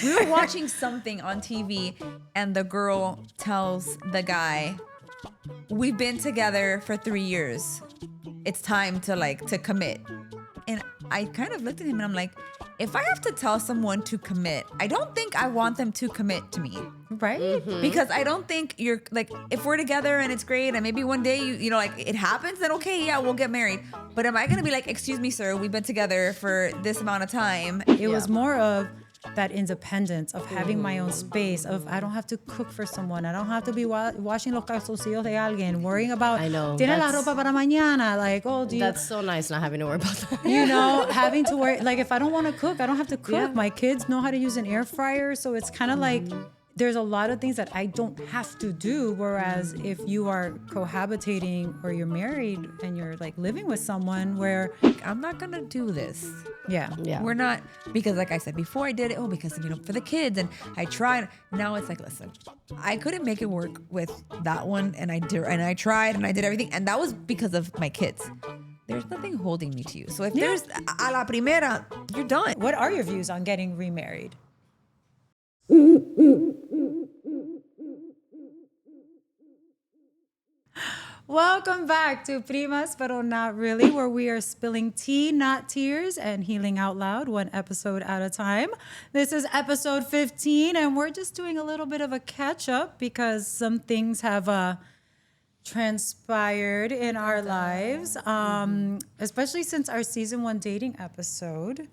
We were watching something on TV, and the girl tells the guy, "We've been together for 3 years. It's time to commit." And I kind of looked at him and I'm like, if I have to tell someone to commit, I don't think I want them to commit to me. Right? Mm-hmm. Because I don't think you're like, if we're together and it's great and maybe one day you know, like it happens, then okay, yeah, we'll get married. But am I going to be like, excuse me, sir, we've been together for this amount of time? It was more of that independence of having my own space, of I don't have to cook for someone. I don't have to be washing los calzoncillos de alguien, worrying about, I know. ¿Tiene la ropa para mañana? Like, oh, do you... That's so nice not having to worry about that. You know, having to worry, like if I don't want to cook, I don't have to cook. Yeah. My kids know how to use an air fryer. So it's kind of like, there's a lot of things that I don't have to do. Whereas if you are cohabitating or you're married and you're like living with someone where I'm not going to do this. Yeah. We're not, because like I said, before I did it, because, you know, for the kids, and I tried. Now it's like, listen, I couldn't make it work with that one. And I tried and I did everything. And that was because of my kids. There's nothing holding me to you. So if there's a la primera, you're done. What are your views on getting remarried? Welcome back to Primas Pero Not Really, where we are spilling tea, not tears, and healing out loud, one episode at a time. This is episode 15, and we're just doing a little bit of a catch-up because some things have transpired in our lives, especially since our season 1 dating episode.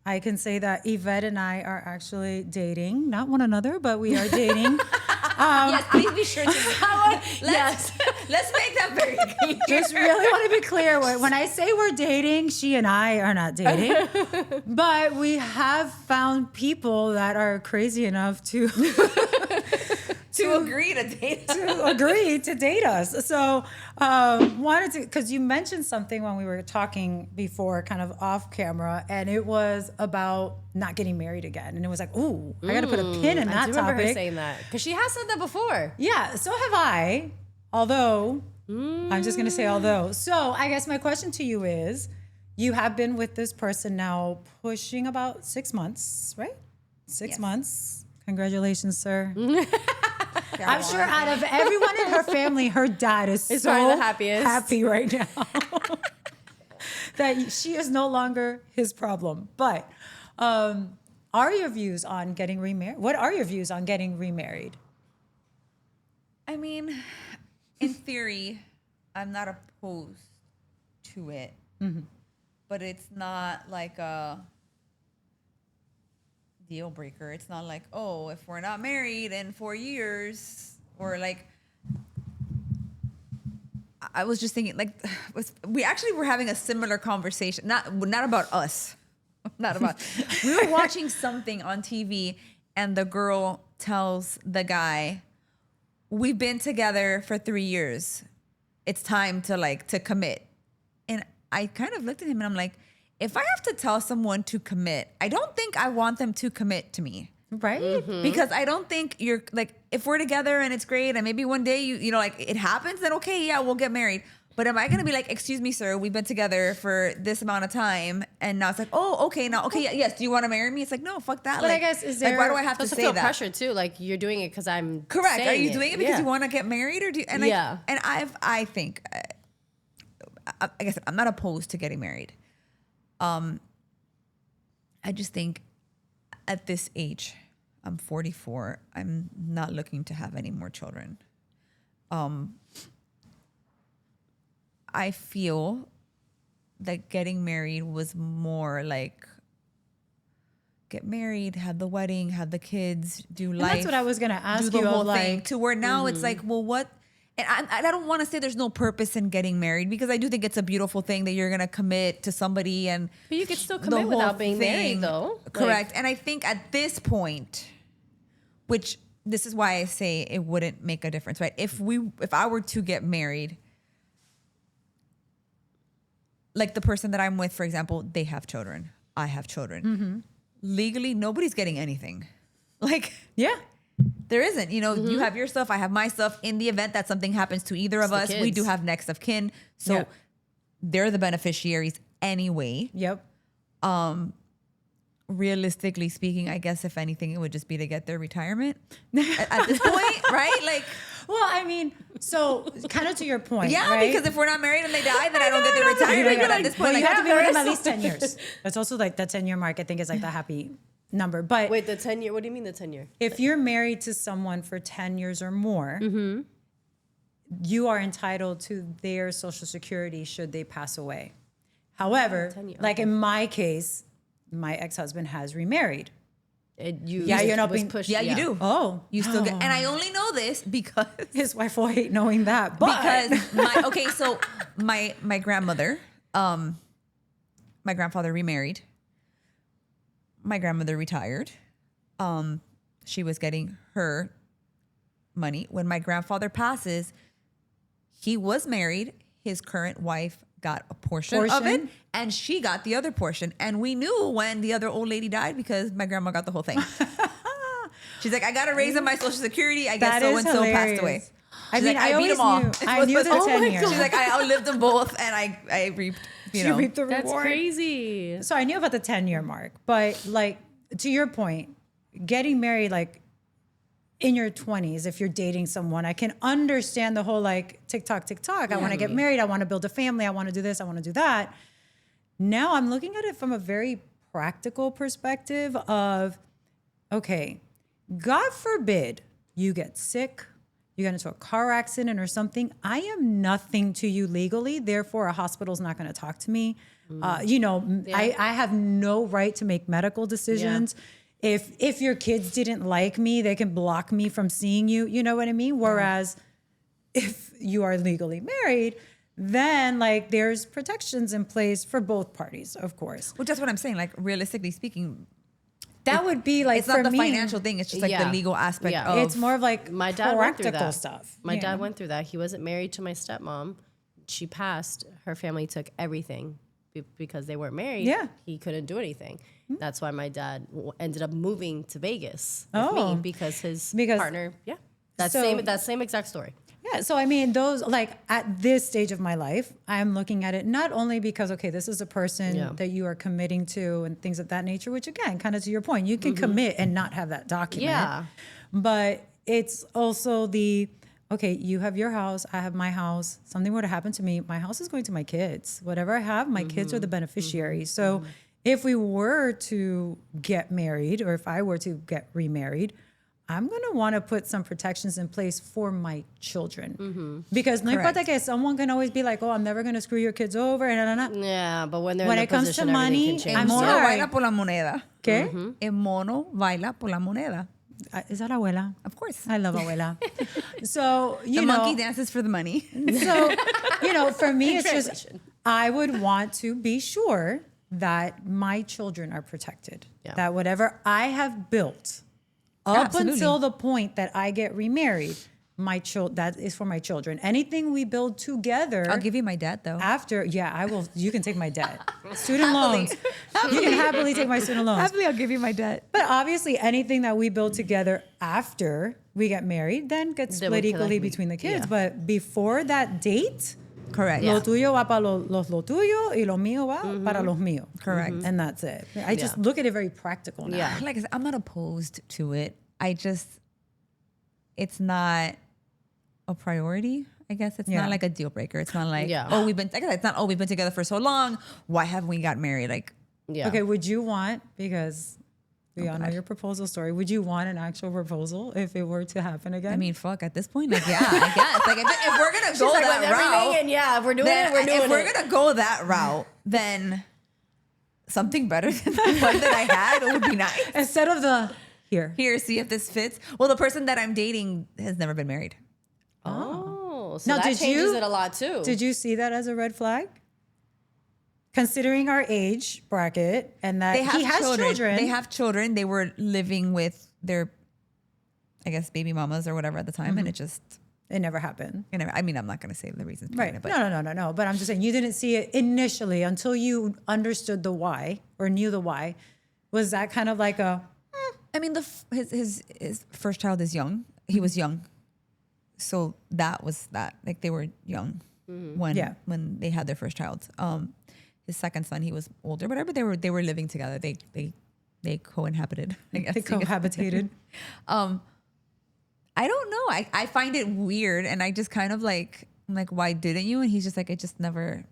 I can say that Yvette and I are actually dating, not one another, but we are dating. Yes, please be sure to. Let's make that very clear. Just really want to be clear. When I say we're dating, she and I are not dating. But we have found people that are crazy enough to agree to date us. to agree to date us. So wanted to, because you mentioned something when we were talking before, kind of off camera, and it was about not getting married again. And it was like, ooh, I got to put a pin in that I do remember topic. her saying that because she has said that before. Yeah, so have I. Although, I'm just going to say although. So I guess my question to you is, you have been with this person now pushing about 6 months, right? 6 months. Congratulations, sir. I'm sure out of everyone in her family, her dad is so probably the happiest. happy right now that she is no longer his problem. But are your views on getting remarried? What are your views on getting remarried? I mean, in theory, I'm not opposed to it, but it's not like a deal breaker. It's not like, oh, if we're not married in 4 years, or like, I was just thinking, like, we actually were having a similar conversation, not about us, not about, we were watching something on TV, and the girl tells the guy, "We've been together for 3 years. It's time to commit." And I kind of looked at him and I'm like, if I have to tell someone to commit, I don't think I want them to commit to me. Right? Because I don't think you're like, if we're together and it's great and maybe one day you know, like it happens, then okay, yeah, we'll get married. But am I going to be like, excuse me, sir, we've been together for this amount of time, and now it's like, oh, okay, now, okay, yes, do you want to marry me? It's like, no, fuck that. But like, I guess, is there... like, why do I have to Also say feel that? pressure too. Like you're doing it because I'm Correct. Are saying you doing it because you want to get married, or do you, and Yeah. I think, I guess I'm not opposed to getting married. I just think at this age, I'm 44. I'm not looking to have any more children. I feel that getting married was more like get married, have the wedding, have the kids, do life. That's what I was going to ask do the you. whole of thing. like, To where now it's like, well, what? And I don't want to say there's no purpose in getting married, because I do think it's a beautiful thing that you're going to commit to somebody, and But you can still the commit whole without being thing. married, though. Correct. And I think at this point, which this is why I say it wouldn't make a difference, right? If I were to get married, like the person that I'm with, for example, they have children. I have children. Legally, nobody's getting anything. Like, yeah. there isn't. You know, you have your stuff, I have my stuff. In the event that something happens to either of us, we kids. do have next of kin. So they're the beneficiaries anyway. Yep. realistically speaking, I guess if anything, it would just be to get their retirement at this point, right? Like, Well, I mean, so kind of to your point, yeah, right? because if we're not married and they die, then I don't get their retirement. But at this point, But you like, have to be with them at least 10 years. That's also like the 10-year mark. I think is like the happy number. But Wait, the 10-year. What do you mean the 10-year? if you're married to someone for 10 years or more, you are entitled to their Social Security should they pass away. However, 10 years, like okay. in my case, my ex-husband has remarried. You're not was being- pushed. yeah, you do. Oh, You still get, and I only know this because his wife will hate knowing that. But so my grandmother, my grandfather remarried. My grandmother retired. She was getting her money. When my grandfather passes, he was married. His current wife got a portion of it, and she got the other portion. And we knew when the other old lady died because my grandma got the whole thing. She's like, I got to raise up my Social Security. I guess That is so-and-so passed hilarious. away. I She's mean, like, I beat always them all. knew. I knew the 10 years. She's like, I outlived them both, and I reaped, you She know. reaped the That's reward. crazy. So I knew about the 10-year mark, but like to your point, getting married like in your 20s, if you're dating someone, I can understand the whole like TikTok. I want to get married. I want to build a family. I want to do this. I want to do that. Now I'm looking at it from a very practical perspective of, okay, God forbid you get sick, you get into a car accident or something. I am nothing to you legally. Therefore, a hospital's not going to talk to me. I have no right to make medical decisions. If your kids didn't like me, they can block me from seeing you. You know what I mean? Whereas if you are legally married, then like there's protections in place for both parties, of course. Well, that's what I'm saying. Like, realistically speaking, That would be like it's for not the me, financial thing. It's just like the Yeah. legal aspect Yeah. of it's more of like My dad went through practical that. stuff. My you dad know? went through that. He wasn't married to my stepmom. She passed. Her family took everything because they weren't married. Yeah. He couldn't do anything. That's why my dad ended up moving to Vegas with Oh. me because his Because- partner. Yeah. That So- same exact story. Yeah, so I mean, those like at this stage of my life, I'm looking at it not only because okay, this is a person Yeah. that you are committing to and things of that nature, which again, kind of to your point, you can commit and not have that document. Yeah. But it's also the okay, you have your house, I have my house. Something were to happen to me, my house is going to my kids. Whatever I have, my kids are the beneficiaries. So if we were to get married or if I were to get remarried, I'm going to want to put some protections in place for my children. Because no importa que someone can always be like, oh, I'm never going to screw your kids over. And Yeah, but when they're When in it the comes to position, everything money, can change. I'm mono sorry. baila por la moneda. ¿Qué? El mono baila por la moneda. Is that abuela? Of course. I love abuela. So, you The know. monkey dances for the money. So, you know, for me, it's just, translation. I would want to be sure that my children are protected. Yeah. That whatever I have built up Absolutely. until the point that I get remarried, that is for my children. Anything we build together. I'll give you my dad, though. After, yeah, I will. You can take my debt. Student loans. You can happily take my student loans. Happily, I'll give you my debt. But obviously, anything that we build together after we get married then gets Then split we can, equally like, between the kids. yeah. But before that date, Correct. lo tuyo va para lo tuyo y lo mío va para los míos. Correct. And that's it. I just Yeah. look at it very practical now. Yeah. Like I said, I'm not opposed to it. It's not a priority. I guess it's Yeah. not like a deal breaker. It's not like, Yeah. I guess it's not, we've been together for so long. Why haven't we got married? Like, Yeah. Okay, would you want, because we all know God. your proposal story, would you want an actual proposal if it were to happen again? I mean, fuck, at this point, like, yeah, I guess. Like, if we're going to She's go like, that with route, everything, and yeah, if we're doing then it, we're doing if we're it. going to go that route, then something better than the one that I had would be nice. instead of the here. Here, see if this fits. Well, the person that I'm dating has never been married. Oh, so Now, that did changes you- it a lot too. Did you see that as a red flag? Considering our age bracket and that They have he has children. They have children. They were living with their, I guess, baby mamas or whatever at the time, and it just, It never happened. I mean, I'm not going to say the reasons behind Right. it, but No. But I'm just saying you didn't see it initially until you understood the why or knew the why. Was that kind of like a I mean, his first child is young. He was young, so that was that. Like they were young when they had their first child. His second son, he was older, whatever. They were living together. They they co-inhabited, I guess. They cohabitated. I don't know. I find it weird, and I just kind of like, I'm like, why didn't you? And he's just like, I just never.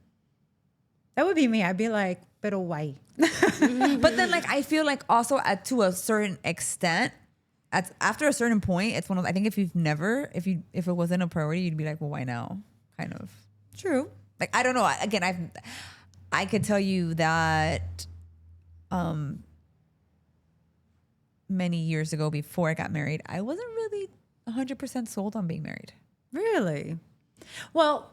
That would be me. I'd be like, pero why? But then, like, I feel like also to a certain extent, after a certain point, it's one of, I think if it wasn't a priority, you'd be like, well, why now? Kind of. True. Like, I don't know. Again, I could tell you that many years ago, before I got married, I wasn't really 100% sold on being married. Really? Well,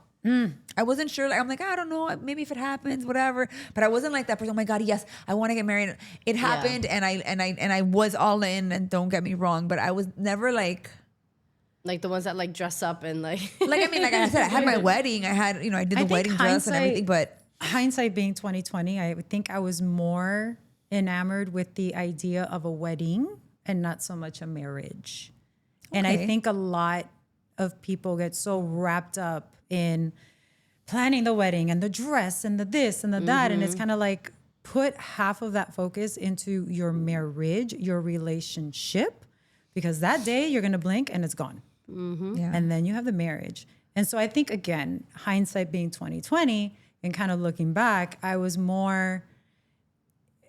I wasn't sure. Like, I'm like, I don't know. Maybe if it happens, whatever. But I wasn't like that person. Oh my God, yes, I want to get married. It happened, and I was all in. And don't get me wrong, but I was never like the ones that like dress up and like. I mean, like I said, I had my wedding. I had, I did the wedding dress and everything. But hindsight being 2020, I would think I was more enamored with the idea of a wedding and not so much a marriage. Okay. And I think a lot of people get so wrapped up in planning the wedding and the dress and the this and the that. And it's kind of like, put half of that focus into your marriage, your relationship, because that day you're going to blink and it's gone. Yeah. And then you have the marriage. And so I think, again, hindsight being 2020 and kind of looking back, I was more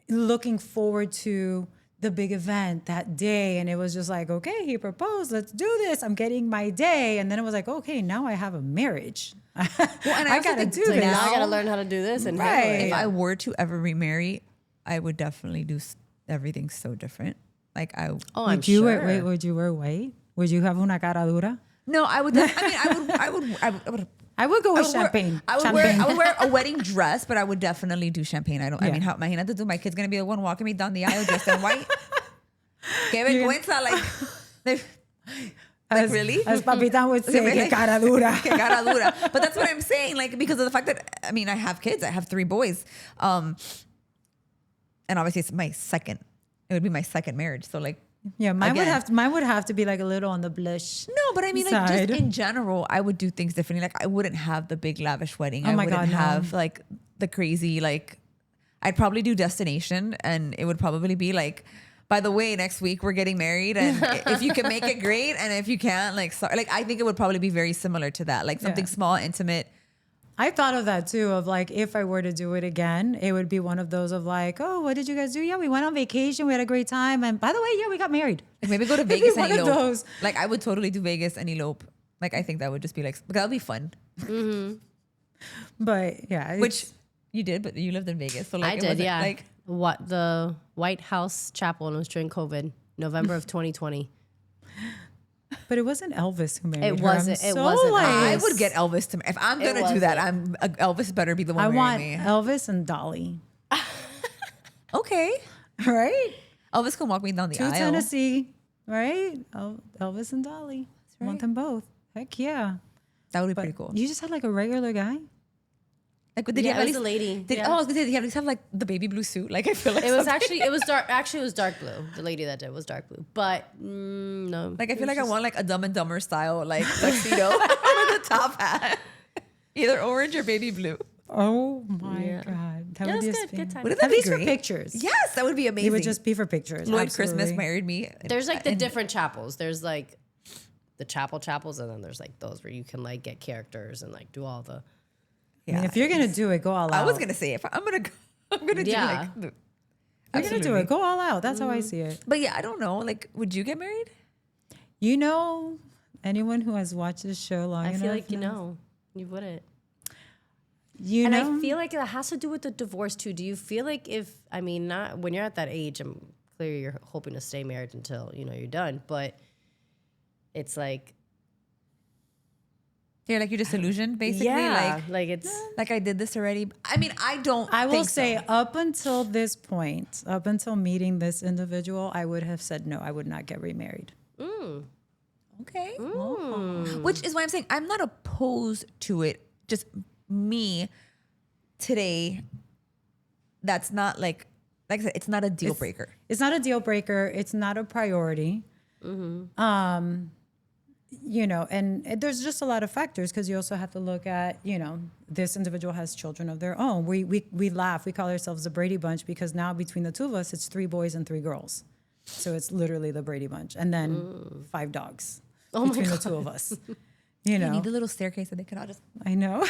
looking forward to the big event that day. And it was just like, okay, he proposed, let's do this. I'm getting my day. And then it was like, okay, now I have a marriage. Well, and I got to do So this. now I got to learn how to do this. And Right. handle it. if I were to ever remarry, I would definitely do everything so different. Like I'm would you sure. would you wear white? Would you have una cara dura? no, I would. I would. I would go with champagne. I would wear a wedding dress, but I would definitely do champagne. I mean, how imagínate tú, my kid's gonna be the one walking me down the aisle dressed in white. Qué vergüenza, like really? As Papitan would say, que cara dura. Que cara dura. But that's what I'm saying, like, because of the fact that, I mean, I have kids. I have 3 boys. And obviously it would be my second marriage. So like, Yeah, mine again. would have to be like a little on the blush. No, but I mean, like, side. just in general, I would do things differently. Like, I wouldn't have the big lavish wedding. Oh I my wouldn't God, no. have like the crazy, like, I'd probably do destination, and it would probably be like, by the way, next week we're getting married, and if you can make it, great, and if you can't, like, sorry. Like, I think it would probably be very similar to that, like something small, intimate. I thought of that too, of like, if I were to do it again, it would be one of those of like, oh, what did you guys do? Yeah, we went on vacation. We had a great time. And by the way, yeah, we got married. Like, maybe go to It'd be Vegas and one of elope. those. Like, I would totally do Vegas and elope. Like, I think that would just be like, that would be fun. But yeah. Which you did, but you lived in Vegas. So like, I it did, wasn't, yeah. Like, What the White House Chapel, and it was during COVID, November of 2020. But it wasn't Elvis who married It her. wasn't- I'm it so wasn't like, I would get Elvis to, if I'm going to do that, Elvis better be the one I marrying want me. Elvis and Dolly. Okay. Right? Elvis can walk me down the To aisle. Tennessee. Right? Elvis and Dolly. I want them both. Heck yeah. That would be But pretty cool. you just had like a regular guy? Like, did Yeah, he have it at was least, a lady. Did, Yeah. Oh, I was gonna say, did he at least have like the baby blue suit? Like, I feel like It was something- it was dark. Actually, it was dark blue. The lady that did was dark blue. But no. like, I feel like I want like a Dumb and Dumber style, like, tuxedo with a top hat. Either orange or baby blue. Oh my Yeah. God. That Yeah, would it be was a good. spin. Good time. Wouldn't At that be least for great? pictures. Yes, that would be amazing. It would just be for pictures. Lloyd Absolutely. Christmas married me. There's like the And- different chapels. There's like the chapels, and then there's like those where you can like get characters and like do all the. I mean, if you're going to do it, go all out. I was gonna say, if I'm gonna do Yeah. like. You're going to do it. Go all out. That's how I see it. But yeah, I don't know. Like, would you get married? You know, anyone who has watched this show long I enough feel like you knows. know you wouldn't. You And know? I feel like that has to do with the divorce too. Do you feel like not when you're at that age, I'm clearly you're hoping to stay married until you're done, but it's like You're like, you're disillusioned, basically. like it's Like I did this already. I mean, I don't. I will think say so. up until this point, up until meeting this individual, I would have said no, I would not get remarried. Okay. Which is why I'm saying I'm not opposed to it. Just me today. That's not like I said, it's not a deal breaker. It's not a deal breaker. It's not a priority. And there's just a lot of factors because you also have to look at, this individual has children of their own. We laugh. We call ourselves the Brady Bunch because now between the two of us, it's 3 boys and 3 girls. So it's literally the Brady Bunch. And then 5 dogs between the two of us. You know, You need a little staircase that they can all just. I know.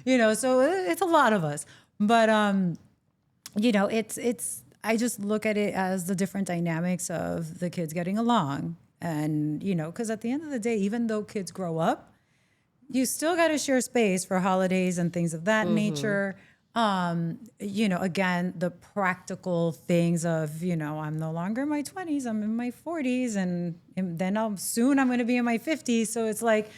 You know, so it's a lot of us. But, you know, I just look at it as the different dynamics of the kids getting along. And, you know, because at the end of the day, even though kids grow up, you still got to share space for holidays and things of that nature. You know, again, the practical things of, you know, I'm no longer in my 20s, I'm in my 40s, and then soon I'm going to be in my 50s. So it's like,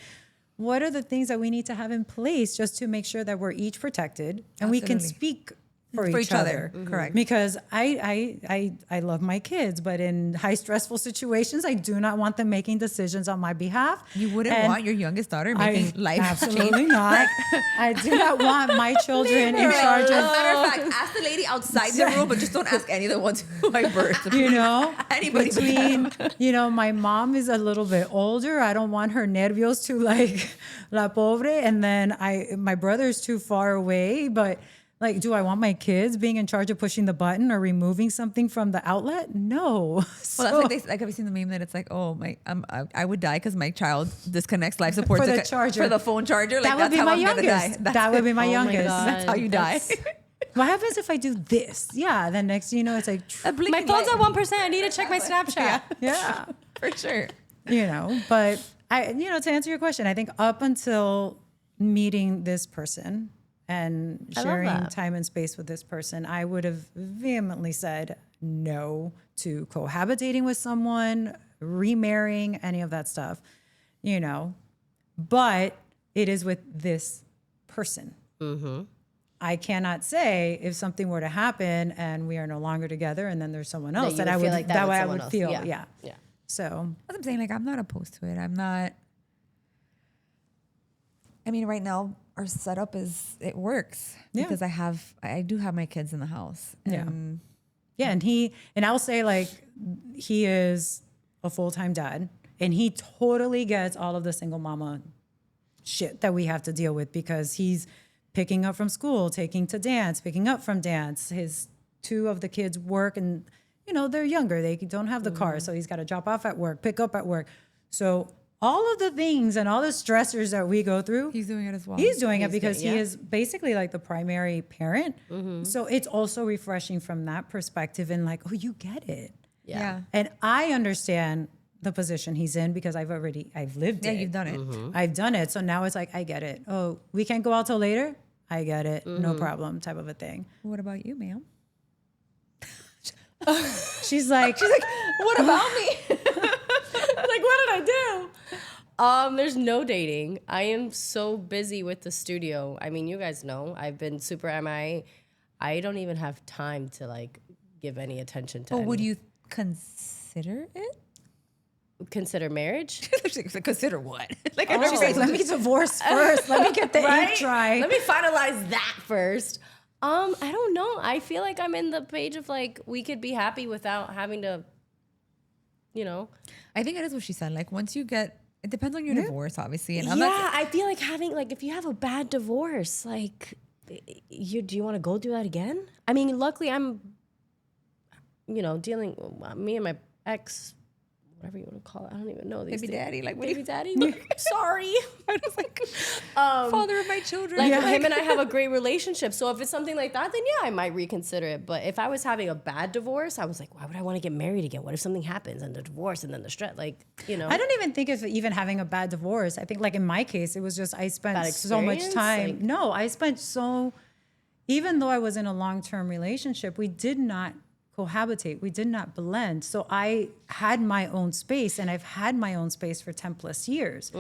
what are the things that we need to have in place just to make sure that we're each protected and we can speak for each other. Correct. Because I love my kids, but in high stressful situations, I do not want them making decisions on my behalf. You wouldn't want your youngest daughter making life absolutely change. not. I do not want my children in charge As a of, matter of fact, ask the lady outside the room, but just don't ask any of the ones who I birthed. you know, Anybody but between, you know, my mom is a little bit older. I don't want her nervios to like la pobre. And then my brother's too far away, but like, do I want my kids being in charge of pushing the button or removing something from the outlet? No. Well, that's like have you seen the meme that it's like, oh my, I would die because my child disconnects life support For the charger. for the phone charger. Like That would that's be how my I'm gonna die. youngest. That would be my Oh my youngest. God. That's how you die. What happens if I do this? Yeah. Then next, you know, it's like, My phone's at 1%. I need to check my Snapchat. yeah. For sure. You know, but you know, to answer your question, I think up until meeting this person and sharing that. time and space with this person, I would have vehemently said no to cohabitating with someone, remarrying, any of that stuff, you know, but it is with this person. I cannot say if something were to happen and we are no longer together and then there's someone else you that would I feel would, like that that with way I someone would else. feel. Yeah. Yeah. Yeah. So That's what I'm saying. Like, I'm not opposed to it. I mean, right now our setup it works because I do have my kids in the house. And yeah, and I'll say like he is a full-time dad and he totally gets all of the single mama shit that we have to deal with because he's picking up from school, taking to dance, picking up from dance. His 2 of the kids work and, you know, they're younger. They don't have the car. So he's got to drop off at work, pick up at work. So all of the things and all the stressors that we go through, he's doing it as well. he's doing it because doing- he yeah. is basically like the primary parent. So it's also refreshing from that perspective and like, oh, you get it. Yeah. And I understand the position he's in because I've lived it. Yeah, you've done it. I've done it. So now it's like, I get it. Oh, we can't go out till later? I get it. No problem type of a thing. What about you, ma'am? She's like, What about me? Like, what did I do? There's no dating. I am so busy with the studio. I mean, you guys know I've been super MIA. I don't even have time to like give any attention to. But would any- you consider it? consider marriage? Consider what? Like, Oh. I never like, let me divorce first. Let me get the ink dry. Let me finalize that first. I don't know. I feel like I'm in the page of like we could be happy without having to, you know. I think it is what she said. Like, once you get, it depends on your divorce, obviously. And I'm Yeah, not, I feel like having like if you have a bad divorce, like do you want to go through that again? I mean, luckily I'm, you know, dealing me and my ex, whatever you want to call it. I don't even know these baby things. daddy, like, what Baby daddy. Sorry. I was like, father of my children. Like him and I have a great relationship. So if it's something like that, then yeah, I might reconsider it. But if I was having a bad divorce, I was like, why would I want to get married again? What if something happens and the divorce and then the stress? Like, you know. I don't even think of even having a bad divorce. I think like in my case, it was just I spent Bad so much experience? time. Like- No, I spent even though I was in a long-term relationship, we did not cohabitate. We did not blend. So I had my own space and I've had my own space for 10 plus years.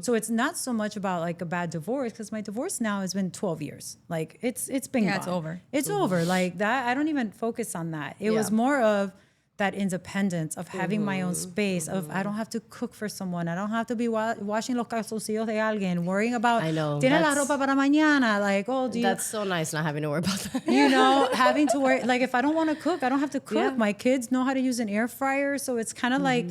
So it's not so much about like a bad divorce because my divorce now has been 12 years. Like it's been Yeah, gone. it's over. It's over. Like that. I don't even focus on that. It was Yeah. more of that independence of having my own space of I don't have to cook for someone. I don't have to be washing los calzoncillos de alguien, worrying about I know, tiene la that's- ropa para mañana. Like, oh, do you That's so nice not having to worry about that. you know, having to worry, like if I don't want to cook, I don't have to cook. Yeah. My kids know how to use an air fryer. So it's kind of like,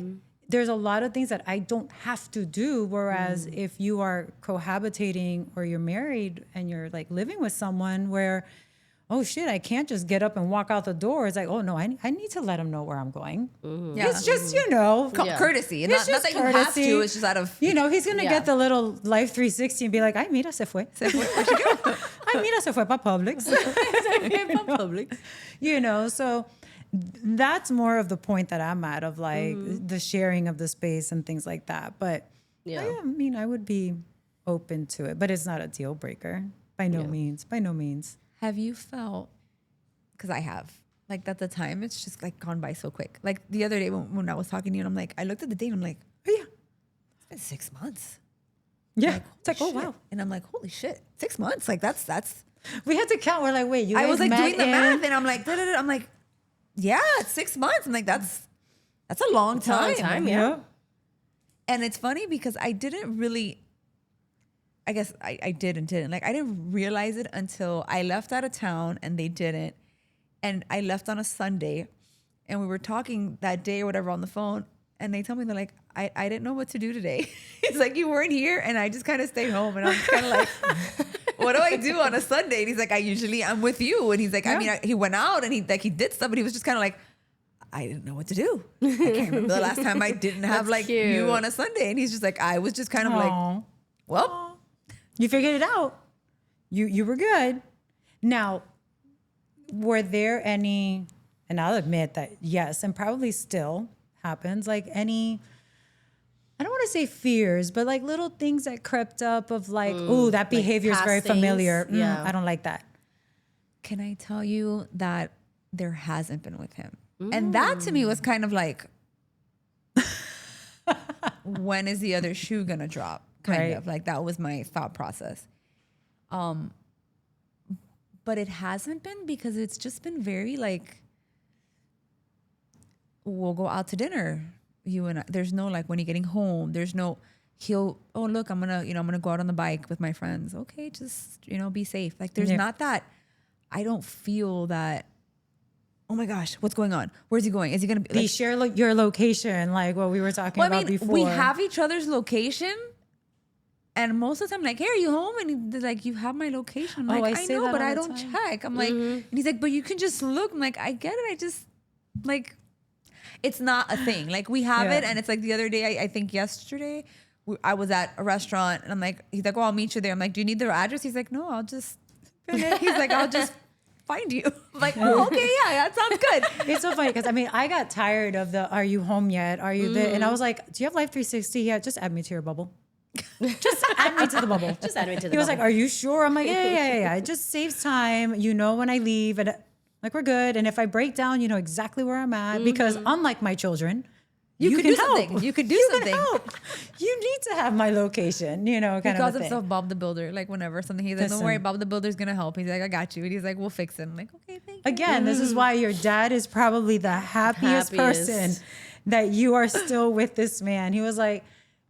there's a lot of things that I don't have to do. Whereas if you are cohabitating or you're married and you're like living with someone where, oh shit, I can't just get up and walk out the door. It's like, oh no, I need to let him know where I'm going. Yeah. It's just, you know, Courtesy. It's Not just that you have courtesy. to, it's just out of... You know, he's going to Yeah. get the little Life 360 and be like, ay, mira, se fue. Ay, mira, se fue pa Publix. Public. You know, so that's more of the point that I'm at of like the sharing of the space and things like that. But Yeah. I mean, I would be open to it, but it's not a deal breaker by no means. By no means. Have you felt, because I have, like at the time, it's just like gone by so quick. Like the other day when I was talking to you, and I'm like, I looked at the date and I'm like, oh yeah, it's been 6 months. Yeah. It's like, oh shit. wow. And I'm like, holy shit, 6 months. Like that's, We had to count. We're like, wait, you I guys was like met doing the in- math and I'm like, da-da-da. I'm like, yeah, it's 6 months. I'm like, that's a long It's a long time. time, yeah. And it's funny because I didn't really, I guess I did and didn't. Like I didn't realize it until I left out of town and they didn't. And I left on a Sunday and we were talking that day or whatever on the phone. And they tell me, they're like, I didn't know what to do today. It's like, you weren't here. And I just kind of stayed home. And I'm kind of like, what do I do on a Sunday? And he's like, I'm with you. And he's like, I mean, he went out and he did stuff, but he was just kind of like, I didn't know what to do. I can't remember the last time I didn't have That's like cute. you on a Sunday. And he's just like, I was just kind of like, Aw. well, You figured it out. You were good. Now, were there any, and I'll admit that yes, and probably still happens, like any, I don't want to say fears, but like little things that crept up of like, oh, that behavior is past very things. familiar. Yeah. I don't like that. can I tell you that there hasn't been with him? And that to me was kind of like, when is the other shoe gonna drop? Kind Right. of like that was my thought process. But it hasn't been because it's just been very like, we'll go out to dinner, you and I. There's no like, when you're getting home, there's no, oh look, I'm gonna go out on the bike with my friends. Okay, just, be safe. Like there's Yeah. not that, I don't feel that, oh my gosh, what's going on? Where's he going? Is he gonna be They like, share your location, like what we were talking well, about before. we have each other's location. And most of the time, like, hey, are you home? And he's like, you have my location. I'm Oh, like, I I say know, that but all I the don't time. check. I'm like, and he's like, but you can just look. I'm like, I get it. I just, like, it's not a thing. Like, we have Yeah. it. And it's like the other day, I think yesterday, I was at a restaurant. And I'm like, he's like, well, I'll meet you there. I'm like, do you need their address? He's like, no, I'll just, he's like, I'll just find you. I'm like, oh, okay, yeah, that sounds good. It's so funny because I mean, I got tired of the, are you home yet? Are you there? And I was like, do you have Life 360? Yeah, just add me to your bubble. Just add me to the bubble. Just add me to the He was like, bubble. are you sure? I'm like, yeah. It just saves time. You know when I leave and like we're good. And if I break down, you know exactly where I'm at. Because unlike my children, You could do help. something. You could do You something. Can help. You need to have my location, He kind calls of a thing. himself Bob the Builder. Like whenever something, he's like, don't Listen. worry, Bob the Builder's gonna help. He's like, I got you. And he's like, we'll fix it. I'm like, okay, thank you. Again, this is why your dad is probably the happiest person that you are still with this man. He was like,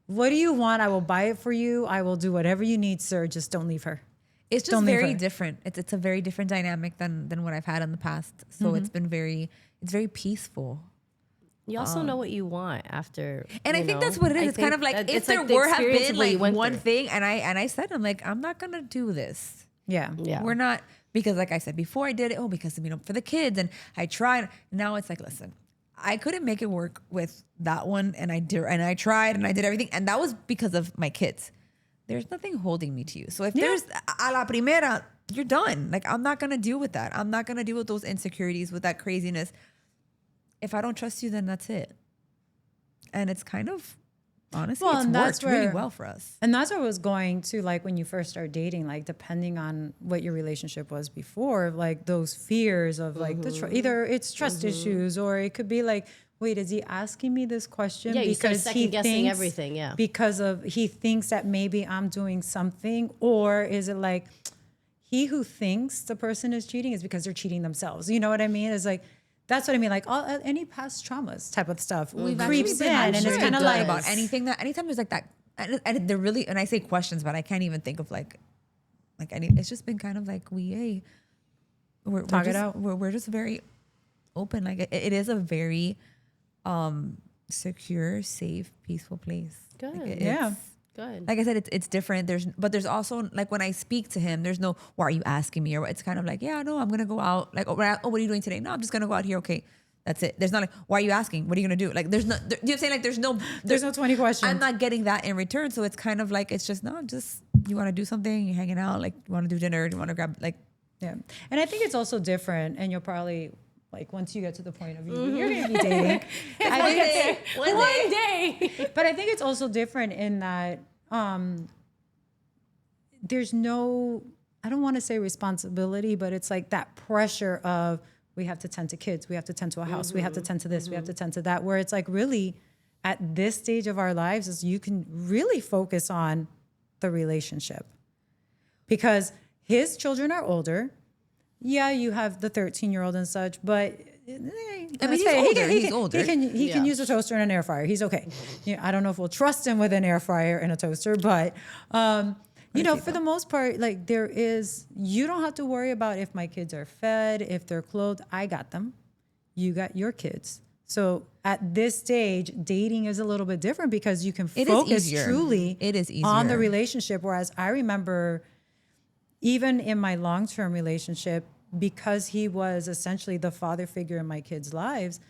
what do you want? I will buy it for you. I will do whatever you need, sir. Just don't leave her. It's just Don't leave very her. different. It's a very different dynamic than what I've had in the past. So it's been very peaceful. You also know what you want after. And I think that's what it is. It's kind of like if there the were have experience been of what you like went one through. thing, and I said, I'm like, I'm not gonna do this. Yeah. Yeah. We're not, because like I said before, I did it. Oh, because for the kids, and I tried. Now it's like, listen, I couldn't make it work with that one, and I tried, and I did everything, and that was because of my kids. There's nothing holding me to you. So if there's a la primera, you're done. Like I'm not gonna deal with that. I'm not gonna deal with those insecurities, with that craziness. If I don't trust you, then that's it. And it's kind of, honestly, Well, it's and that's worked really where- well for us. And that's what I was going to, like when you first start dating, like depending on what your relationship was before, like those fears of like either it's trust issues or it could be like, wait, is he asking me this question Yeah, you start because he second-guessing thinks everything, yeah. because of he thinks that maybe I'm doing something, or is it like he who thinks the person is cheating is because they're cheating themselves? You know what I mean? It's like that's what I mean. Like any past traumas type of stuff creeps in, and it's kind of Good like about anything anytime there's like that, and they're really, and I say questions, but I can't even think of like any. It's just been kind of like we're Talk it just, out. We're just very open. Like it is a very secure, safe, peaceful place. Good. Like, Yeah. it's- Good. Like I said, it's different. There's also like when I speak to him, there's no, why are you asking me? Or it's kind of like, yeah, no, I'm gonna go out. Like, oh, what are you doing today? No, I'm just gonna go out here. Okay, that's it. There's not like, why are you asking? What are you gonna do? Like, there's no, you know what I'm saying? Like, there's no 20 questions. I'm not getting that in return. So it's kind of like, it's just, no, just, you want to do something, you're hanging out, like, you want to do dinner, you want to grab, like, Yeah. And I think it's also different. And you'll probably, like, once you get to the point of you're going to be dating. I think it's, One day. but I think it's also different in that there's no, I don't want to say responsibility, but it's like that pressure of we have to tend to kids, we have to tend to a house, we have to tend to this, we have to tend to that, where it's like really at this stage of our lives is you can really focus on the relationship because his children are older. Yeah, you have the 13-year-old and such, but I mean, he's older. He can use a toaster and an air fryer. He's okay. I don't know if we'll trust him with an air fryer and a toaster, but for the most part, like you don't have to worry about if my kids are fed, if they're clothed. I got them. You got your kids. So at this stage, dating is a little bit different because you can focus truly on the relationship. Whereas I remember even in my long-term relationship, because he was essentially the father figure in my kids' lives,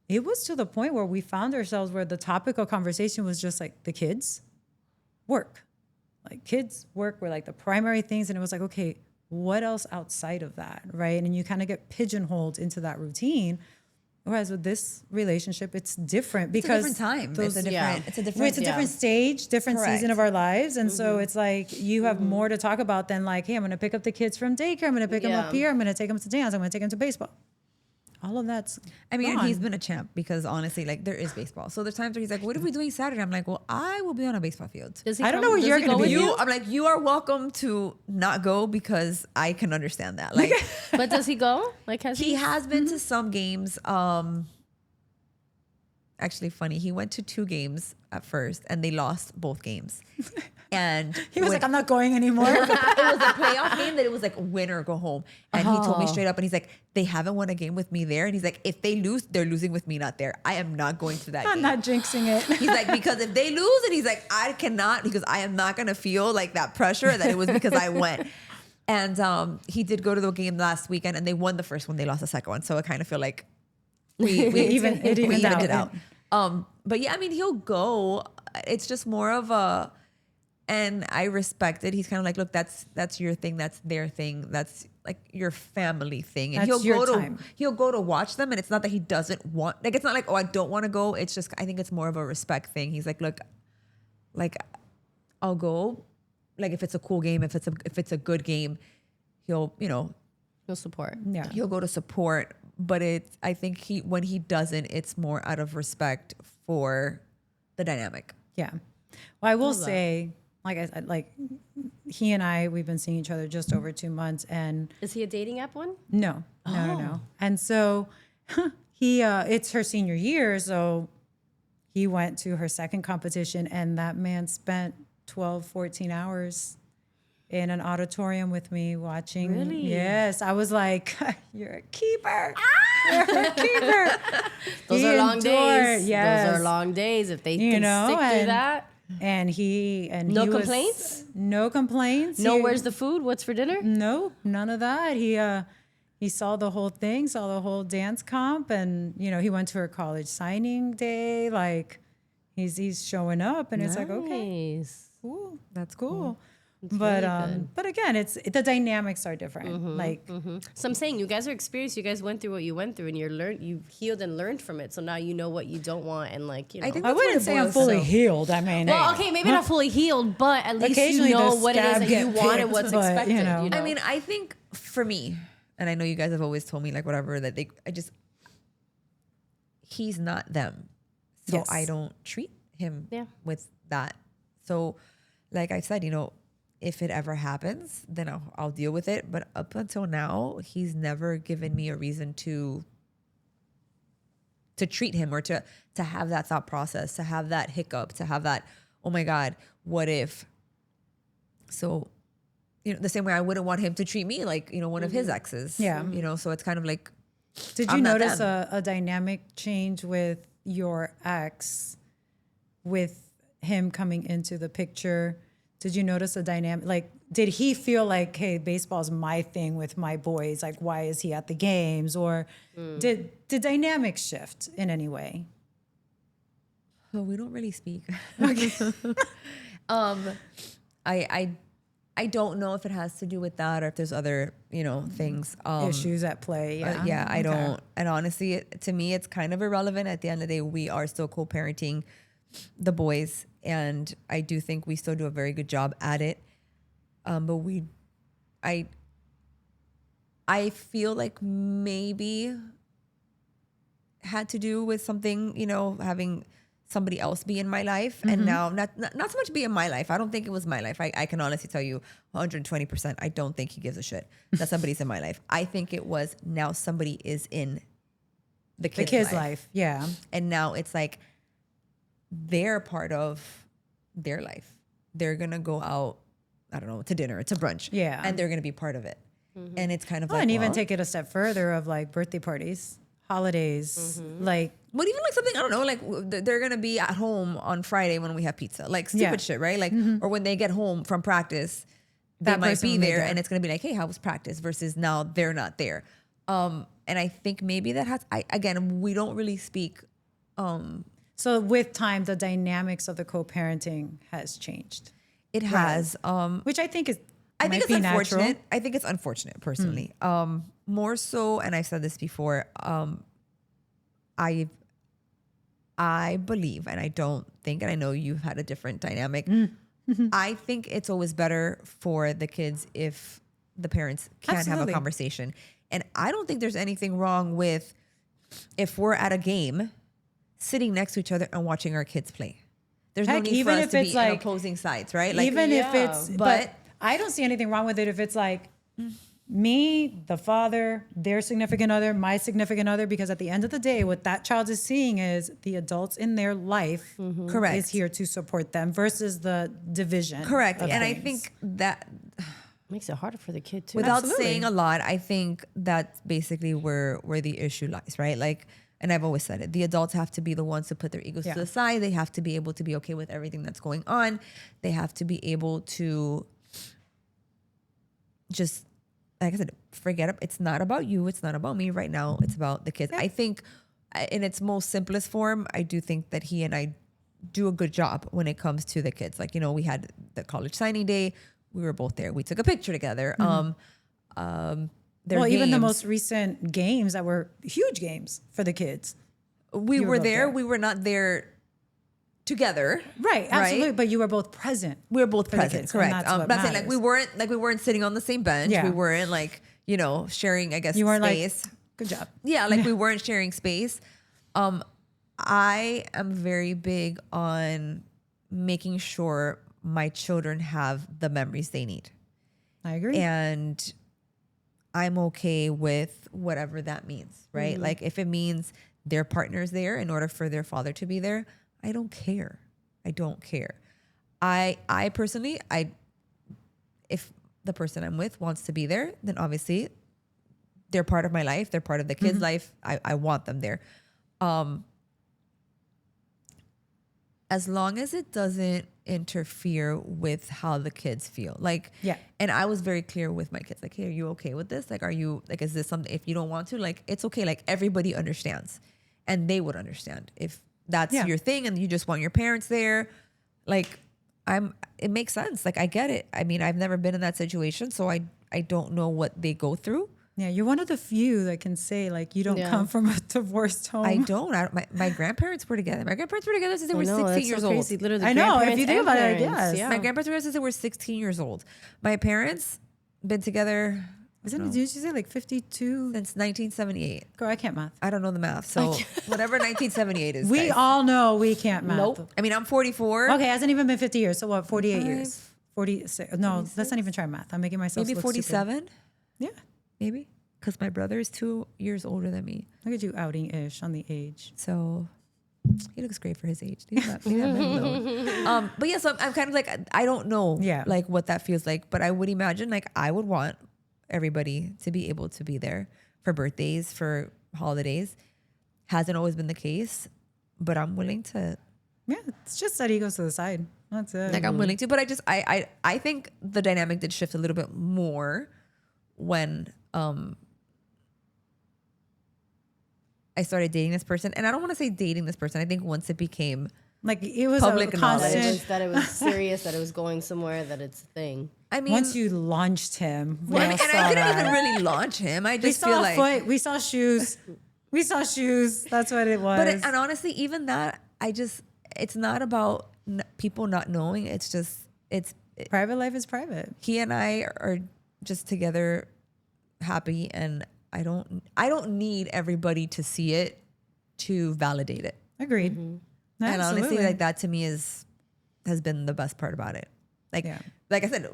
it was to the point where we found ourselves where the topic of conversation was just like the kids, work. Like kids, work were like the primary things. And it was like, okay, what else outside of that, right? And you kind of get pigeonholed into that routine. Whereas with this relationship, it's different because it's a different time. It's a different stage, different season of our lives. And so it's like you have more to talk about than like, hey, I'm going to pick up the kids from daycare. I'm going to pick them up here. I'm going to take them to dance. I'm going to take them to baseball. All of that's and gone. he's been a champ because honestly, like there is baseball. So there's times where he's like, what are we doing Saturday? I'm like, well, I will be on a baseball field. I don't know where you're going to be. I'm like, you are welcome to not go because I can understand that. Like, but does he go? Like, he has been to some games. Actually funny. He went to 2 games at first and they lost both games. And he was like, I'm not going anymore. It was a playoff game that it was like win or go home. And he told me straight up and he's like, they haven't won a game with me there. And he's like, if they lose, they're losing with me, not there. I am not going to that game. I'm not jinxing it. He's like, because if they lose, and he's like, I cannot, because I am not going to feel like that pressure that it was because I went. And he did go to the game last weekend and they won the first one. They lost the second one. So I kind of feel like we evened it out. But yeah, I mean, he'll go. It's just more of a, and I respect it. He's kind of like, look, that's your thing. That's their thing. That's like your family thing. And that's your time. He'll go to watch them. And it's not that he doesn't want, like, it's not like, oh, I don't want to go. It's just, I think it's more of a respect thing. He's like, look, like I'll go. Like if it's a cool game, if it's a good game, he'll support. Yeah. He'll go to support. But I think when he doesn't, it's more out of respect for the dynamic. Yeah. Well, I will say, like I said, like he and we've been seeing each other just over 2 months, and is he a dating app one? No. And so it's her senior year, so he went to her second competition, and that man spent 12, 14 hours in an auditorium with me watching. Really? Yes. I was like, you're a keeper. You're a keeper. Those are long days. Yes. Those are long days if they can stick through that. And no complaints? No complaints. No, where's the food? What's for dinner? No, none of that. He saw the whole thing, saw the whole dance comp, and he went to her college signing day. Like he's showing up, and it's like, okay, cool, that's cool. But really but again, it's the dynamics are different. So I'm saying you guys are experienced. You guys went through what you went through, and you healed and learned from it. So now you know what you don't want, and I think I wouldn't say I'm fully healed. I mean, well, okay, maybe not fully healed, but at least you know what it is that you want and what's expected. I mean, I think for me, and I know you guys have always told me like whatever that he's not them, so Yes. I don't treat him with that. So, like I said, if it ever happens, then I'll deal with it. But up until now, he's never given me a reason to treat him or to have that thought process, to have that hiccup, to have that, oh my God, what if? So, the same way I wouldn't want him to treat me like, one of his exes. Yeah. So it's kind of like, did you I'm not notice them. a dynamic change with your ex, with him coming into the picture, did you notice a dynamic? Like, did he feel like, hey, baseball's my thing with my boys? Like, why is he at the games? Or did the dynamics shift in any way? Oh, we don't really speak. I don't know if it has to do with that or if there's other, things. Issues at play. Yeah. I Okay. don't. And honestly, to me, it's kind of irrelevant. At the end of the day, we are still co-parenting the boys, and I do think we still do a very good job at it. But I feel like maybe had to do with something, having somebody else be in my life, and now not so much be in my life. I don't think it was my life. I can honestly tell you 120%. I don't think he gives a shit that somebody's in my life. I think it was now somebody is in the kid's life. Yeah. And now it's like they're part of their life. They're gonna go out, I don't know, to dinner, to brunch. Yeah. And they're gonna be part of it. And it's kind of like, And even well, take it a step further of like birthday parties, holidays, like, but even like something, I don't know, like they're going to be at home on Friday when we have pizza, like stupid shit, right? Like, or when they get home from practice, they That might person be will be there there. and it's going to be like, hey, how was practice versus now they're not there. And I think maybe that again, we don't really speak. so with time, the dynamics of the co-parenting has changed, It has, which I think is, I think might it's be unfortunate. natural. I think it's unfortunate personally. More so, and I've said this before, I believe, and I don't think, and I know you've had a different dynamic. I think it's always better for the kids if the parents can have a Absolutely. conversation. And I don't think there's anything wrong with if we're at a game, sitting next to each other and watching our kids play. There's Heck, no need even for us if to it's be in like- opposing sides, right? Like, Even if yeah, it's, but- but I don't see anything wrong with it if it's like me, the father, their significant other, my significant other, because at the end of the day, what that child is seeing is the adults in their life Correct. is here to support them versus the division. correct. of And I things. think that Makes it harder for the kid too. without Absolutely. saying a lot, I think that's basically where the issue lies, right? Like, and I've always said it, the adults have to be the ones to put their egos Yeah. to the side. They have to be able to be okay with everything that's going on. They have to be able to just, like I said, forget it. It's not about you. It's not about me right now. It's about the kids. I think in its most simplest form, I do think that he and I do a good job when it comes to the kids. Like, we had the college signing day. We were both there. We took a picture together. Their Well, even the games, most recent games that were huge games for the kids. we you were were both there. there. We were not there together. Right, absolutely. But you were both present. We were both for the present, kids, and correct. that's what But I'm saying like matters. we weren't sitting on the same bench. Yeah. We weren't like, sharing, I guess, You weren't space. like, good job. Yeah, like we weren't sharing space. I am very big on making sure my children have the memories they need. I agree. And I'm okay with whatever that means, right? Mm-hmm. Like if it means their partner's there in order for their father to be there, I don't care. I don't care. I personally, if the person I'm with wants to be there, then obviously they're part of my life. They're part of the kid's Mm-hmm. life. I want them there. As long as it doesn't interfere with how the kids feel. Like, Yeah. and I was very clear with my kids, like, hey, are you okay with this? Like, is this something, if you don't want to, like, it's okay. Like everybody understands and they would understand if that's Yeah. your thing and you just want your parents there. Like it makes sense. Like I get it. I mean, I've never been in that situation, so I don't know what they go through. Yeah, you're one of the few that can say like you don't Yeah. come from a divorced home. I don't. My grandparents were together. My grandparents were together since they were 16 years old. Crazy. Literally, I know, if grandparents you think and about it, parents, yes. Yeah. My grandparents were together since they were 16 years old. My parents been together Did you say like 52? since 1978. Girl, I can't math. I don't know the math, so whatever 1978 is. We guys. all know we can't math. Nope. I mean, I'm 44. Okay, it hasn't even been 50 years. So what, 48 years? 45? 46. No, let's not even try math. I'm making myself Maybe look 47. stupid. Yeah. Maybe because my brother is 2 years older than me, Look at you outing ish on the age. so he looks great for his age. Leave him alone. But yeah, so I'm kind of like I don't know, Yeah. like what that feels like. But I would imagine like I would want everybody to be able to be there for birthdays, for holidays. Hasn't always been the case, but I'm willing to. Yeah, it's just that he goes to the side. That's it. Like I'm willing to, but I think the dynamic did shift a little bit more when I started dating this person, and I don't want to say dating this person. I think once it became like it was public a knowledge. constant. that it was serious, that it was going somewhere, that it's a thing. I mean, Once you launched him, we well, all and saw I couldn't that. even really launch him. I We just saw feel a like, foot. We saw shoes. We saw shoes. That's what it was. and honestly, even that, it's not about people not knowing. It's just Private life is private. he and I are just together, happy, and I don't need everybody to see it to validate it. Agreed. And honestly, Absolutely. like that to me has been the best part about it. Like, Yeah. like I said,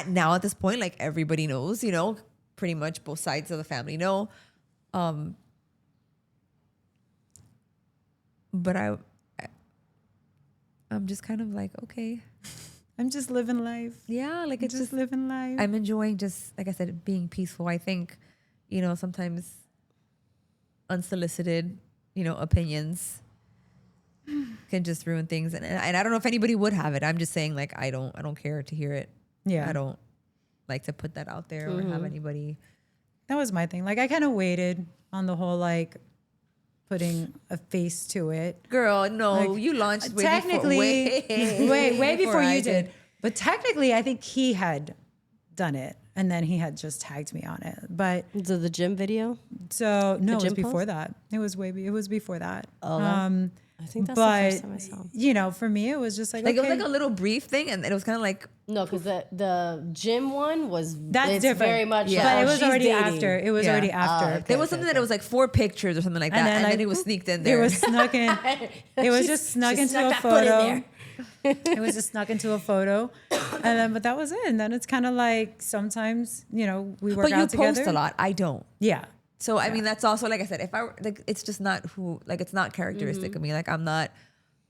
now at this point, like everybody knows, pretty much both sides of the family know. But I'm just kind of like, okay, I'm just living life. yeah, like it's Just just living life. I'm enjoying just, like I said, being peaceful. I think, sometimes unsolicited, opinions can just ruin things. And I don't know if anybody would have it. I'm just saying, like, I don't care to hear it. Yeah. I don't like to put that out there or have anybody. That was my thing. Like I kind of waited on the whole like putting a face to it. Girl, no, Like, you launched way technically, way before I you did. But technically, I think he had done it, and then he had just tagged me on it. But So the gym video? so no, it was gym before post? that. It was before that. Oh, I think that's but the first time I saw him. for me, it was just like Like okay. it was like a little brief thing, and it was kind of like, No, because the gym one was That's it's different. very much. Yeah. like, but it oh, was she's already dating. after. It was Yeah. already after. okay. there was something that it was like 4 pictures or something like that, and then like, it was sneaked in It there. was snuck in. It was just snuck she into snuck a that foot in photo. there. It was just snuck into a photo, and then but that was it. And then it's kind of like sometimes we work but you out together. post a lot. I don't. Yeah, So I mean, that's also, like I said, if I were like, it's just not it's not characteristic of me. Like I'm not,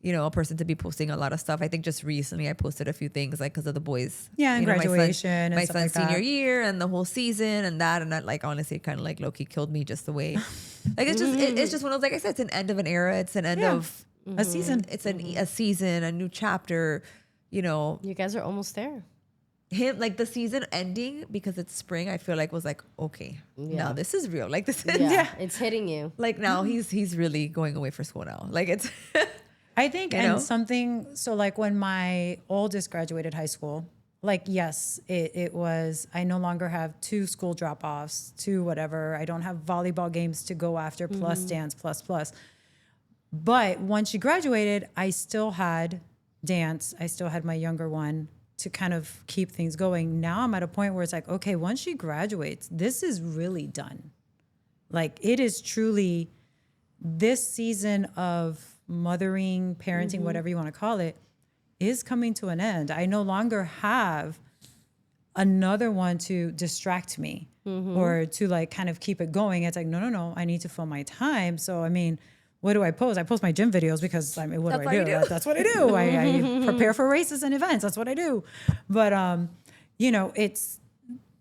a person to be posting a lot of stuff. I think just recently I posted a few things like because of the boys. Yeah, and my son- graduation and my stuff son's like senior that. year and the whole season and that like honestly kind of like low key killed me just the way. Like it's just it's just one of those, like I said, it's an end of an era. It's an end Yeah. of a season. It's a season, a new chapter. You guys are almost there. Him like the season ending because it's spring. I feel like was like okay, Yeah. now this is real. Like this is Yeah, it's hitting you. like now he's really going away for school now. Like it's I think, You and know? something. So like when my oldest graduated high school, like yes, it was. I no longer have 2 school drop offs, 2 whatever. I don't have volleyball games to go after plus dance plus. But once she graduated, I still had dance. I still had my younger one to kind of keep things going. Now I'm at a point where it's like, okay, once she graduates, this is really done. Like it is truly this season of mothering, parenting, whatever you want to call it, is coming to an end. I no longer have another one to distract me or to like kind of keep it going. It's like, no, I need to fill my time. So, I mean, what do I post? I post my gym videos because I mean, what That's do all I you do? do. That's what I do. I prepare for races and events. That's what I do. But,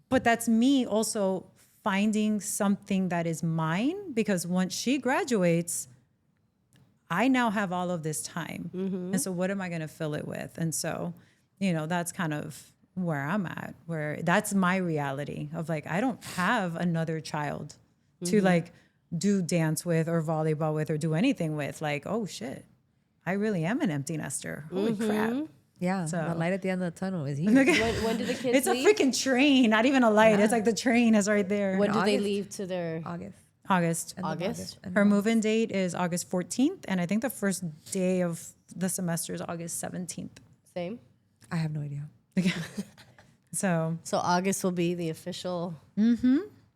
but that's me also finding something that is mine because once she graduates, I now have all of this time. And so what am I going to fill it with? And so, that's kind of where I'm at, where that's my reality of like, I don't have another child to like do dance with or volleyball with or do anything with. Like, oh shit, I really am an empty nester. Holy crap. yeah. So- The light at the end of the tunnel is here. When do the kids It's a leave? freaking train, not even a light. It's like the train is right there. When do they August. leave to their August. August. End of August? End Her of move-in date is August 14th, and I think the first day of the semester is August 17th. same? I have no idea. So, So August will be the official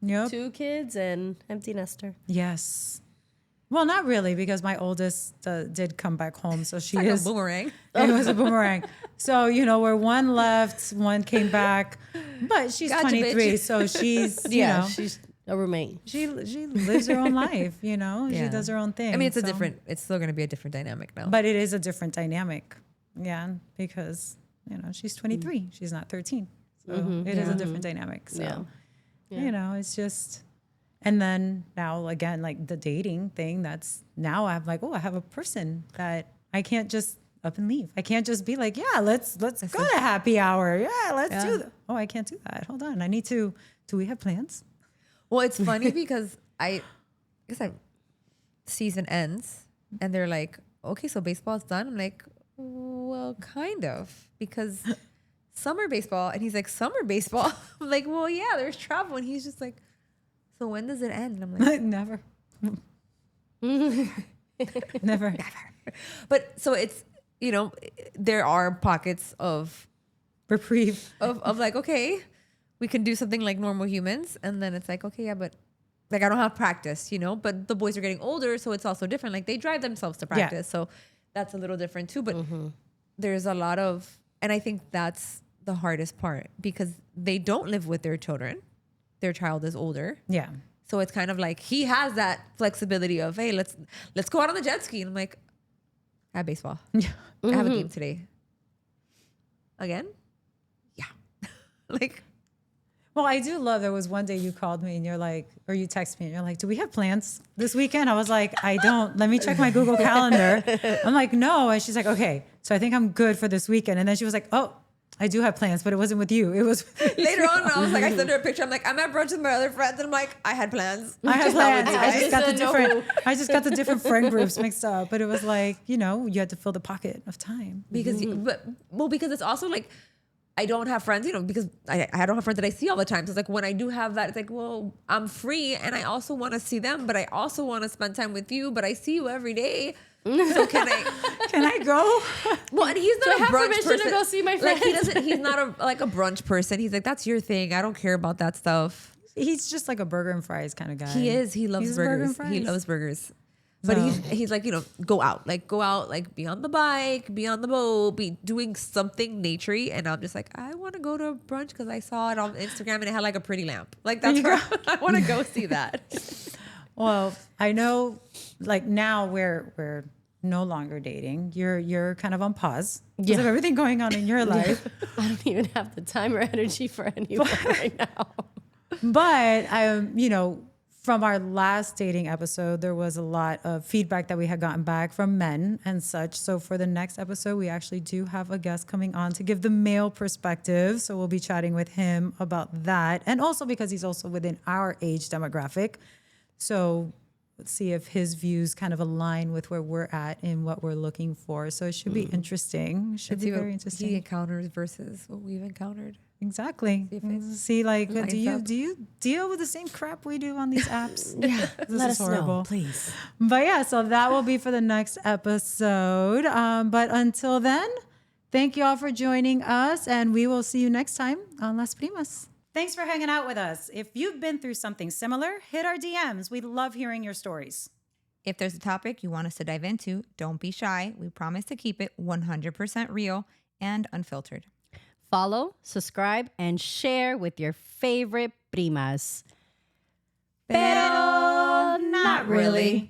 yep. 2 kids and empty nester. Yes. Well, not really, because my oldest did come back home, so she Like a is. boomerang. It was a boomerang. So where one left, one came back, but she's Gotcha, 23, bitch. so she's She's a roommate. she lives her own life. She Yeah. does her own thing. I mean, it's so- it's still going to be a different dynamic now. but it is a different dynamic. Yeah, because she's 23, she's not 13, so it is a different dynamic. So Yeah. it's just And then now again, like the dating thing, that's now I'm like, oh, I have a person that I can't just up and leave. I can't just be like, yeah, let's go to happy hour. Yeah, let's do that. Oh, I can't do that. Hold on. I need to, do we have plans? Well, it's funny because I guess season ends and they're like, okay, so baseball's done. I'm like, well, kind of, because summer baseball. And he's like, summer baseball? I'm like, well, yeah, there's travel. And he's just like, so when does it end? And I'm like, Never. Never. but so it's, you know, there are pockets of Reprieve. of like, okay, we can do something like normal humans. And then it's like, okay, yeah, but like I don't have practice, you know, but the boys are getting older. So it's also different. Like they drive themselves to practice. Yeah. So that's a little different too. But there's a lot of, and I think that's the hardest part because they don't live with their children. Their child is older. Yeah. So it's kind of like he has that flexibility of, hey, let's go out on the jet ski. And I'm like, I have baseball. Yeah. I have a game today. Again? Yeah. Like, Well, I do love there was one day you called me and you're like, or you text me and you're like, do we have plans this weekend? I was like, I don't. Let me check my Google Calendar. I'm like, no. And she's like, okay, so I think I'm good for this weekend. And then she was like, oh, I do have plans, but it wasn't with you. It was later on, I was like, I sent her a picture. I'm like, I'm at brunch with my other friends. And I'm like, I had plans. I had Just not with plans. you I guys. just got the different friend groups mixed up. But it was like, you know, you had to fill the pocket of time. Because, because it's also like, I don't have friends, you know, because I don't have friends that I see all the time. So it's like when I do have that, it's like, well, I'm free and I also want to see them, but I also want to spend time with you, but I see you every day. So can I go? Well, and he's not I a have brunch permission person. to go see my Like friends? he's not a brunch person. He's like, that's your thing. I don't care about that stuff. He's just like a burger and fries kind of guy. He is. He loves He's a burger and burgers. He fries. loves burgers. But So- he's like, you know, go out, like be on the bike, be on the boat, be doing something naturey. And I'm just like, I want to go to brunch because I saw it on Instagram and it had like a pretty lamp. Like that's where I want to go see that. Well, I know like now we're no longer dating. You're kind of on pause because of everything going on in your life. I don't even have the time or energy for anyone right now. But you know, from our last dating episode, there was a lot of feedback that we had gotten back from men and such. So for the next episode, we actually do have a guest coming on to give the male perspective. So we'll be chatting with him about that. And also because he's also within our age demographic. So let's see if his views kind of align with where we're at and what we're looking for. So it should be interesting. Should be very interesting. He encounters versus what we've encountered. Exactly. See if it See, like, lines do up. you deal with the same crap we do on these apps? Yeah, This let is us horrible. know, please. But yeah, so that will be for the next episode. But until then, thank you all for joining us, and we will see you next time on Las Primas. Thanks for hanging out with us. If you've been through something similar, hit our DMs. We love hearing your stories. If there's a topic you want us to dive into, don't be shy. We promise to keep it 100% real and unfiltered. Follow, subscribe, and share with your favorite primas. Pero not really.